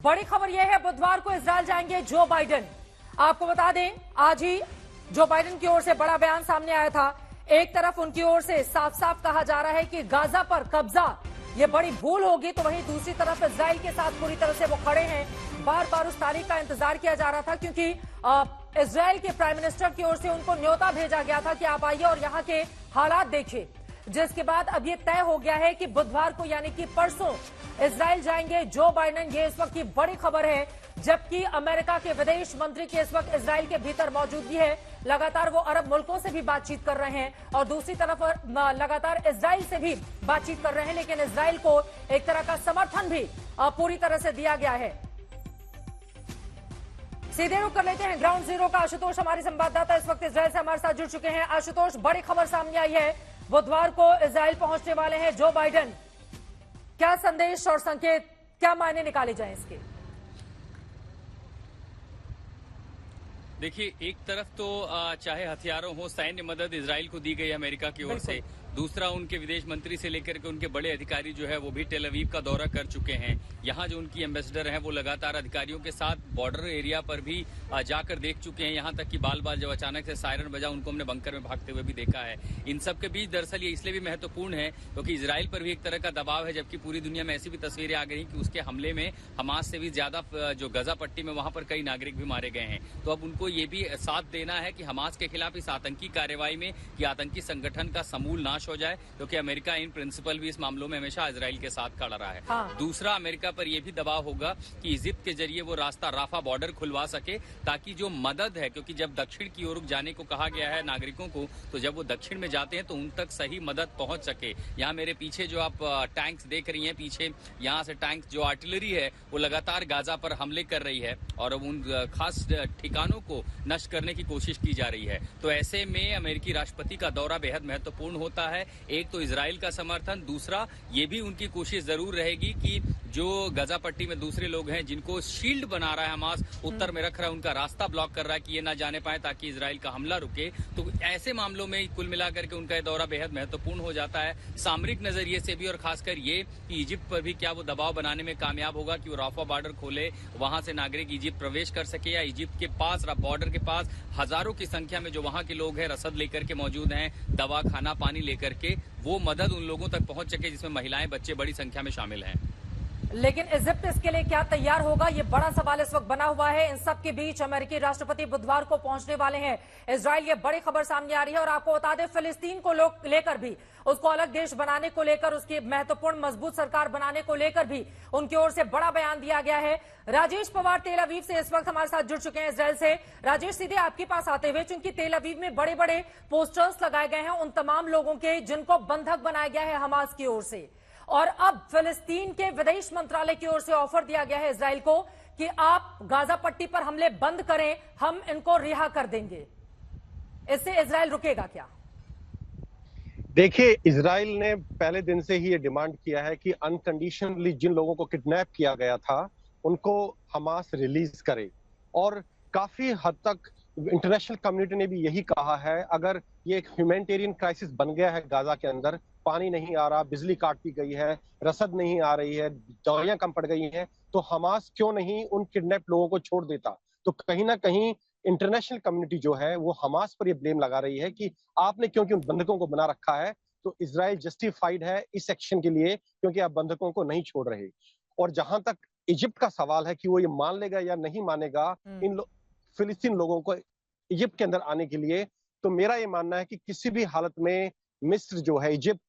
बड़ी खबर यह है, बुधवार को इजराइल जाएंगे जो बाइडेन। आपको बता दें, आज ही जो बाइडेन की ओर से बड़ा बयान सामने आया था। एक तरफ उनकी ओर से साफ साफ कहा जा रहा है कि गाजा पर कब्जा ये बड़ी भूल होगी, तो वहीं दूसरी तरफ इजराइल के साथ पूरी तरह से वो खड़े हैं। बार बार उस तारीख का इंतजार किया जा रहा था, क्योंकि इजराइल के प्राइम मिनिस्टर की ओर से उनको न्योता भेजा गया था कि आप आइए और यहाँ के हालात देखिए। जिसके बाद अब ये तय हो गया है कि बुधवार को यानी कि परसों इजराइल जाएंगे जो बाइडेन। ये इस वक्त की बड़ी खबर है, जबकि अमेरिका के विदेश मंत्री की इस वक्त इजराइल के भीतर मौजूदगी है। लगातार वो अरब मुल्कों से भी बातचीत कर रहे हैं और दूसरी तरफ लगातार इजराइल से भी बातचीत कर रहे हैं, लेकिन इजराइल को एक तरह का समर्थन भी पूरी तरह से दिया गया है। सीधे रुख कर लेते हैं ग्राउंड जीरो का। आशुतोष हमारे संवाददाता इस वक्त इजराइल से हमारे साथ जुड़ चुके हैं। आशुतोष, बड़ी खबर सामने आई है, बुधवार को इजराइल पहुंचने वाले हैं जो बाइडेन। क्या संदेश और संकेत, क्या मायने निकाले जाएं इसके? देखिए, एक तरफ तो चाहे हथियारों हो, सैन्य मदद इजराइल को दी गई अमेरिका की ओर से। दूसरा, उनके विदेश मंत्री से लेकर के उनके बड़े अधिकारी जो है वो भी टेल अवीव का दौरा कर चुके हैं। यहाँ जो उनकी एम्बेसडर हैं वो लगातार अधिकारियों के साथ बॉर्डर एरिया पर भी जाकर देख चुके हैं। यहाँ तक कि बाल बाल जब अचानक से सायरन बजा, उनको हमने बंकर में भागते हुए भी देखा है। इन सब के बीच दरअसल ये इसलिए भी महत्वपूर्ण है क्योंकि इजराइल पर भी एक तरह का दबाव है, जबकि पूरी दुनिया में ऐसी भी तस्वीरें आ गई कि उसके हमले में हमास से भी ज्यादा जो गजा पट्टी में वहां पर कई नागरिक भी मारे गए हैं। तो अब उनको ये भी साथ देना है कि हमास के खिलाफ इस आतंकी कार्रवाई में कि आतंकी संगठन का समूल नाश हो जाए, क्योंकि अमेरिका इन प्रिंसिपल भी इस मामलों में हमेशा इजराइल के साथ खड़ा रहा है। हाँ। दूसरा, अमेरिका पर यह भी दबाव होगा कि इजिप्ट के जरिए वो रास्ता राफा बॉर्डर खुलवा सके, ताकि जो मदद है, क्योंकि जब दक्षिण की ओर जाने को कहा गया है नागरिकों को, तो जब वो दक्षिण में जाते हैं तो उन तक सही मदद पहुंच सके। यहाँ मेरे पीछे जो आप टैंक्स देख रही हैं, पीछे यहाँ से टैंक जो आर्टिलरी है वो लगातार गाजा पर हमले कर रही है और उन खास ठिकानों को नष्ट करने की कोशिश की जा रही है। तो ऐसे में अमेरिकी राष्ट्रपति का दौरा बेहद महत्वपूर्ण होता है। एक तो इजराइल का समर्थन, दूसरा ये भी उनकी कोशिश जरूर रहेगी कि जो गजा पट्टी में दूसरे लोग हैं जिनको शील्ड बना रहा है हमास, उत्तर में रख रहा है, उनका रास्ता ब्लॉक कर रहा है कि ये ना जाने पाए ताकि इजराइल का हमला रुके। तो ऐसे मामलों में कुल मिलाकर के उनका दौरा बेहद महत्वपूर्ण हो जाता है, सामरिक नजरिए से भी, और खासकर ये कि इजिप्ट पर भी क्या वो दबाव बनाने में कामयाब होगा कि वो राफा बॉर्डर खोले, वहां से नागरिक इजिप्ट प्रवेश कर सके, या इजिप्ट के पास बॉर्डर के पास हजारों की संख्या में जो वहां के लोग हैं रसद लेकर के मौजूद हैं, दवा, खाना, पानी लेकर के, वो मदद उन लोगों तक पहुंच सके जिसमें महिलाएं, बच्चे बड़ी संख्या में शामिल हैं। लेकिन इजिप्ट इसके लिए क्या तैयार होगा, ये बड़ा सवाल इस वक्त बना हुआ है। इन सब के बीच अमेरिकी राष्ट्रपति बुधवार को पहुंचने वाले हैं इजराइल। ये बड़ी खबर सामने आ रही है और आपको बता दें, फिलिस्तीन को लेकर भी, उसको अलग देश बनाने को लेकर, उसकी महत्वपूर्ण मजबूत सरकार बनाने को लेकर भी उनकी ओर से बड़ा बयान दिया गया है। राजेश पवार तेल अवीव से इस वक्त हमारे साथ जुड़ चुके हैं इजराइल से। राजेश, सीधे आपके पास आते हुए, चूंकि तेल अवीव में बड़े बड़े पोस्टर्स लगाए गए हैं उन तमाम लोगों के जिनको बंधक बनाया गया है हमास की ओर से, और अब फिलिस्तीन के विदेश मंत्रालय की ओर से ऑफर दिया गया है इजराइल को कि आप गाजा पट्टी पर हमले बंद करें, हम इनको रिहा कर देंगे। इससे इजराइल रुकेगा क्या? देखिए, इजराइल ने पहले दिन से ही ये डिमांड किया है कि अनकंडीशनली जिन लोगों को किडनैप किया गया था उनको हमास रिलीज करे, और काफी हद तक इंटरनेशनल कम्युनिटी ने भी यही कहा है। अगर ये एक ह्यूमैनिटेरियन क्राइसिस बन गया है गाजा के अंदर, पानी नहीं आ रहा, बिजली काट दी गई है, रसद नहीं आ रही है, दवाइयां कम पड़ गई हैं, तो हमास क्यों नहीं उन किडनैप लोगों को छोड़ देता। तो कहीं ना कहीं इंटरनेशनल कम्युनिटी जो है वो हमास पर ये ब्लेम लगा रही है कि आपने क्योंकि उन बंधकों को बना रखा है। तो इजराइल जस्टिफाइड है इस एक्शन के लिए, क्योंकि आप बंधकों को नहीं छोड़ रहे। और जहां तक इजिप्ट का सवाल है कि वो ये मान लेगा या नहीं मानेगा फिलिस्तीन लोगों को इजिप्ट के अंदर आने के लिए, तो मेरा ये मानना है कि किसी भी हालत में मिस्र जो है, इजिप्ट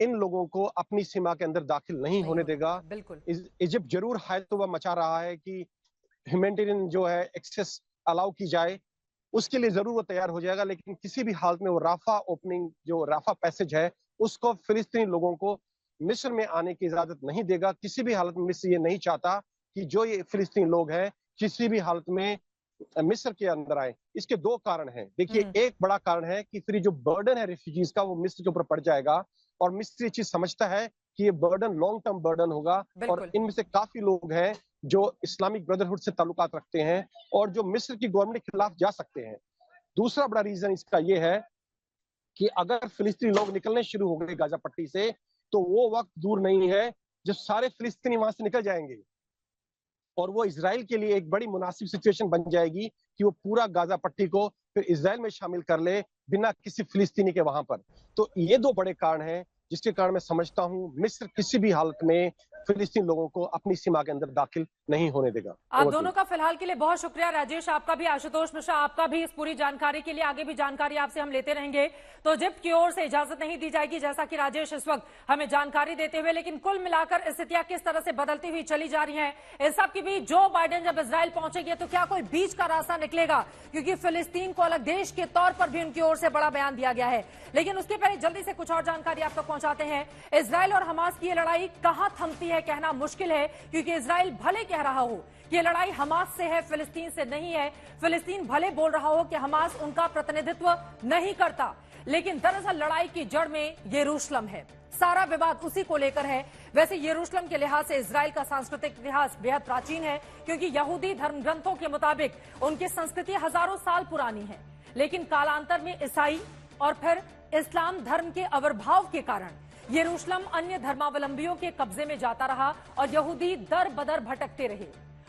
इन लोगों को अपनी सीमा के अंदर दाखिल नहीं होने देगा। बिल्कुल। इजिप्ट जरूर हायतुवा मचा रहा है कि ह्यूमैनिटेरियन जो है एक्सेस अलाउ की जाए, उसके लिए जरूर वो तैयार हो जाएगा, लेकिन किसी भी हालत में वो राफा ओपनिंग, जो राफा पैसेज है, उसको फिलिस्तीनी लोगों को मिस्र में आने की इजाजत नहीं देगा। किसी भी हालत में मिस्र ये नहीं चाहता कि जो ये फिलिस्तीनी लोग हैं किसी भी हालत में मिस्र के अंदर आए। इसके दो कारण हैं। देखिए, एक बड़ा कारण है कि फिर जो बर्डन है रेफ्यूजीज का वो मिस्र के ऊपर पड़ जाएगा, और मिस्र ये चीज समझता है कि ये बर्डन लॉन्ग टर्म बर्डन होगा, और इनमें से काफी लोग हैं जो इस्लामिक ब्रदरहुड से ताल्लुकात रखते हैं और जो मिस्र की गवर्नमेंट के खिलाफ जा सकते हैं। दूसरा बड़ा रीजन इसका ये है कि अगर फिलिस्तीनी लोग निकलने शुरू हो गए गाजा पट्टी से, तो वो वक्त दूर नहीं है जब सारे फिलिस्तीनी वहां से निकल जाएंगे। और वो इजराइल के लिए एक बड़ी मुनासिब सिचुएशन बन जाएगी कि वो पूरा गाजा पट्टी को फिर इजराइल में शामिल कर ले बिना किसी फिलिस्तीनी के वहां पर। तो ये दो बड़े कारण हैं जिसके कारण मैं समझता हूं मिस्र किसी भी हालत में फिलिस्तीन लोगों को अपनी सीमा के अंदर दाखिल नहीं होने देगा। आप दोनों का फिलहाल के लिए बहुत शुक्रिया। राजेश आपका भी, आशुतोष मिश्रा आपका भी, इस पूरी जानकारी के लिए। आगे भी जानकारी आपसे हम लेते रहेंगे। तो इजिप्ट की ओर से इजाजत नहीं दी जाएगी, जैसा कि राजेश इस वक्त हमें जानकारी देते हुए। लेकिन कुल मिलाकर स्थितियां किस तरह से बदलती हुई चली जा रही हैं, इस सब के बीच जो बाइडेन जब इजराइल पहुंचेंगे तो क्या कोई बीच का रास्ता निकलेगा, क्योंकि फिलिस्तीन को अलग देश के तौर पर भी उनकी ओर से बड़ा बयान दिया गया है। लेकिन उसके पहले जल्दी से कुछ और जानकारी आप तक पहुंचाते हैं। इजराइल और हमास की ये लड़ाई कहां थमती है कहना मुश्किल है, क्योंकि इजराइल भले कह रहा हो कि लड़ाई हमास से है, फिलिस्तीन से नहीं है। फिलिस्तीन भले बोल रहा हो कि हमास उनका प्रतिनिधित्व नहीं करता, लेकिन दरअसल लड़ाई की जड़ में यरूशलेम है। सारा विवाद उसी को लेकर है। वैसे यरूशलेम के लिहाज से इजराइल का सांस्कृतिक इतिहास बेहद प्राचीन है, क्योंकि यहूदी धर्म ग्रंथों के मुताबिक उनकी संस्कृति हजारों साल पुरानी है। लेकिन कालांतर में ईसाई और फिर इस्लाम धर्म के आविर्भाव के कारण यरूशलेम अन्य धर्मावलंबियों के कब्जे में जाता रहा और यहूदी दर बदर भटकते रहे।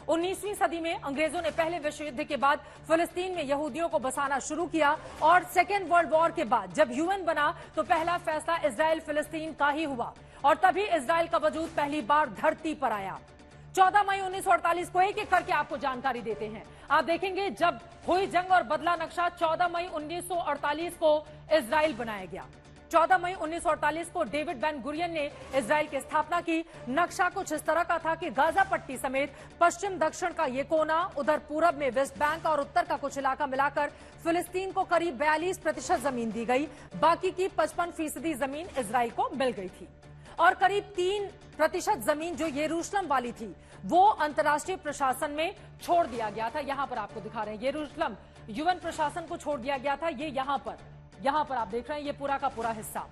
19वीं सदी में अंग्रेजों ने पहले विश्व युद्ध के बाद फिलिस्तीन में यहूदियों को बसाना शुरू किया और सेकेंड वर्ल्ड वॉर के बाद जब यूएन बना तो पहला फैसला इजराइल फिलिस्तीन का ही हुआ और तभी इजराइल का वजूद पहली बार धरती पर आया। 14 मई 1948 को एक एक करके आपको जानकारी देते हैं। आप देखेंगे जब हुई जंग और बदला नक्शा, 14 मई 1948 को इजराइल बनाया गया। 14 मई 1948 को डेविड बेन गुरियन ने इजराइल की स्थापना की। नक्शा कुछ इस तरह का था कि गाजा पट्टी समेत पश्चिम दक्षिण का ये कोना, उधर पूरब में वेस्ट बैंक और उत्तर का कुछ इलाका मिलाकर फिलिस्तीन को करीब 42% जमीन दी गई। बाकी की 55% जमीन इजराइल को मिल गई थी और करीब 3% जमीन जो यरूशलेम वाली थी वो अंतर्राष्ट्रीय प्रशासन में छोड़ दिया गया था। यहां पर आपको दिखा रहे हैं यरूशलेम यूएन प्रशासन को छोड़ दिया गया था। ये यहां पर आप देख रहे हैं ये पूरा का पूरा हिस्सा।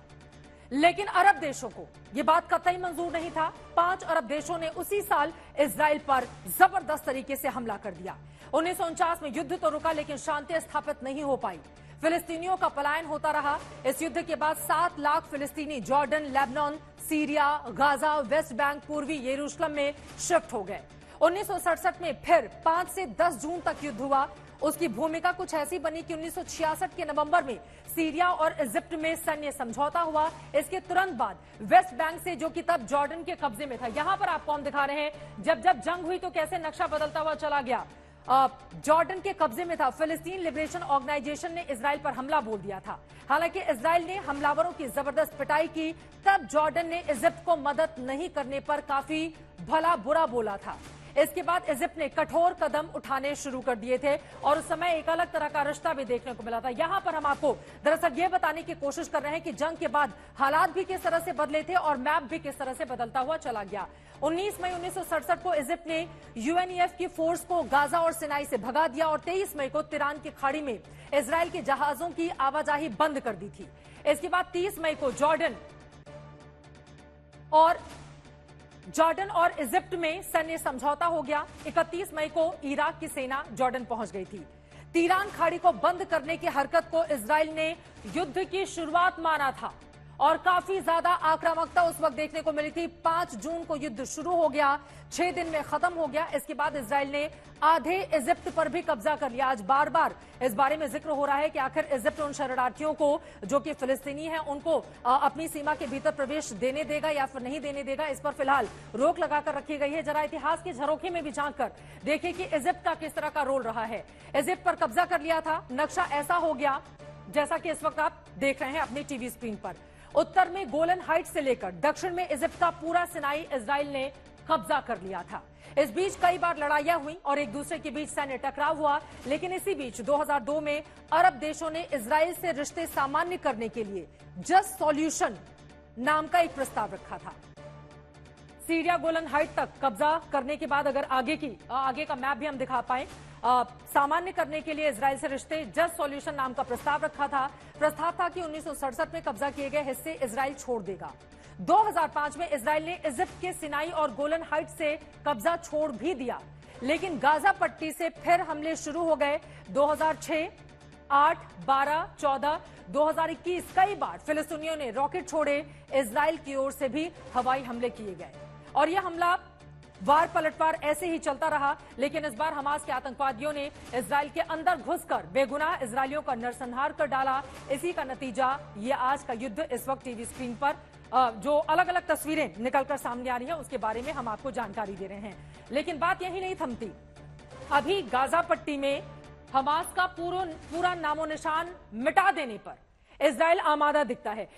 लेकिन अरब देशों को ये बात कतई मंजूर नहीं था। 5 अरब देशों ने उसी साल इजराइल पर जबरदस्त तरीके से हमला कर दिया। 1949 में युद्ध तो रुका, लेकिन शांति स्थापित नहीं हो पाई। फिलिस्तीनियों का पलायन होता रहा। इस युद्ध के बाद 7 लाख फिलिस्तीनी Jordan, Lebanon, Syria, Gaza, West Bank, पूर्वी यरूशलेम में शिफ्ट हो गए। 1967 में फिर 5 से 10 जून तक युद्ध हुआ। उसकी भूमिका कुछ ऐसी बनी कि 1966 के नवंबर में सीरिया और इजिप्ट में सैन्य समझौता हुआ। इसके तुरंत बाद वेस्ट बैंक से, जो कि तब जॉर्डन के कब्जे में था, यहां पर आपको हम दिखा रहे हैं जब जंग हुई तो कैसे नक्शा बदलता हुआ चला गया। जॉर्डन के कब्जे में था। फिलिस्तीन लिबरेशन ऑर्गेनाइजेशन ने इजराइल पर हमला बोल दिया था। हालांकि इजराइल ने हमलावरों की जबरदस्त पिटाई की। तब जॉर्डन ने इजिप्ट को मदद नहीं करने पर काफी भला बुरा बोला था। इसके बाद इजिप्ट ने कठोर कदम उठाने शुरू कर दिए थे और उस समय एक अलग तरह का रिश्ता भी देखने को मिला था। यहां पर हम आपको दरअसल ये बताने की कोशिश कर रहे हैं कि जंग के बाद हालात भी किस तरह से बदले थे और मैप भी किस तरह से बदलता हुआ चला गया। 19 मई 1967 को इजिप्ट ने यूएनईएफ की फोर्स को गाजा और सिनाई से भगा दिया और 23 मई को तिरान की खाड़ी में इजराइल के जहाजों की आवाजाही बंद कर दी थी। इसके बाद 30 मई को जॉर्डन और इजिप्ट में सैन्य समझौता हो गया। 31 मई को इराक की सेना जॉर्डन पहुंच गई थी। तिरान खाड़ी को बंद करने की हरकत को इजराइल ने युद्ध की शुरुआत माना था और काफी ज्यादा आक्रामकता उस वक्त देखने को मिली थी। 5 जून को युद्ध शुरू हो गया, 6 दिन में खत्म हो गया। इसके बाद इजराइल ने आधे इजिप्ट पर भी कब्जा कर लिया। आज बार बार इस बारे में जिक्र हो रहा है कि आखिर इजिप्ट उन शरणार्थियों को जो कि फिलिस्तीनी हैं उनको अपनी सीमा के भीतर प्रवेश देने देगा या फिर नहीं देने देगा। इस पर फिलहाल रोक लगाकर रखी गई है। जरा इतिहास के झरोखे में भी झांक कर देखिए कि इजिप्ट का किस तरह का रोल रहा है। इजिप्ट पर कब्जा कर लिया था। नक्शा ऐसा हो गया जैसा कि इस वक्त आप देख रहे हैं अपनी टीवी स्क्रीन पर। उत्तर में गोलन हाइट से लेकर दक्षिण में इजिप्ट का पूरा सिनाई इजराइल ने कब्जा कर लिया था। इस बीच कई बार लड़ाइयां हुई और एक दूसरे के बीच सैन्य टकराव हुआ। लेकिन इसी बीच 2002 में अरब देशों ने इजराइल से रिश्ते सामान्य करने के लिए जस्ट सॉल्यूशन नाम का एक प्रस्ताव रखा था। सीरिया गोलन हाइट तक कब्जा करने के बाद अगर आगे का मैप भी हम दिखा पाए, सामान्य करने के लिए इजराइल से रिश्ते जस्ट सॉल्यूशन नाम का प्रस्ताव रखा था। प्रस्ताव था कि 1967 में कब्जा किए गए हिस्से इजराइल छोड़ देगा। 2005 में इजराइल ने इजिप्ट के सिनाई और गोलन हाइट से कब्जा छोड़ भी दिया, लेकिन गाजा पट्टी से फिर हमले शुरू हो गए। 2006, 8, 12, 14, 2021 कई बार फिलिस्तीनियों ने रॉकेट छोड़े। इजराइल की ओर से भी हवाई हमले किए गए और यह हमला वार पलटवार ऐसे ही चलता रहा, लेकिन इस बार हमास के आतंकवादियों ने इजराइल के अंदर घुसकर बेगुनाह इजरायलियों का नरसंहार कर डाला। इसी का नतीजा ये आज का युद्ध। इस वक्त टीवी स्क्रीन पर जो अलग अलग तस्वीरें निकलकर सामने आ रही हैं उसके बारे में हम आपको जानकारी दे रहे हैं। लेकिन बात यही नहीं थमती। अभी गाजा पट्टी में हमास का पूरा नामो निशान मिटा देने पर इजराइल आमादा दिखता है।